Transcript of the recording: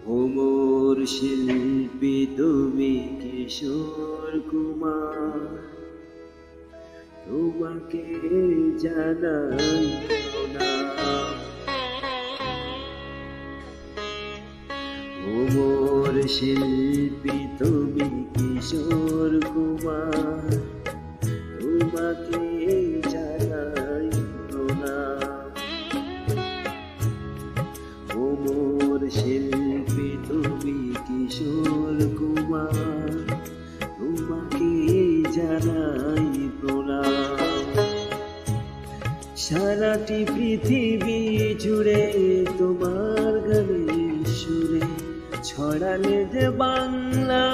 ভ্রমর শিল্পী তুমি কিশোর কুমার, তোমাকে জানাই প্রণাম। ভ্রমর শিল্পী তুমি কিশোর কুমার, তোমাকে জানাই প্রণাম। ভ্রমর শিল্পী তুমি কিশোর কুমার, তোমাকে জানাই প্রণাম। সারাটি পৃথিবী জুড়ে তোমার গানের সুরে ছড়ালে যে বাংলা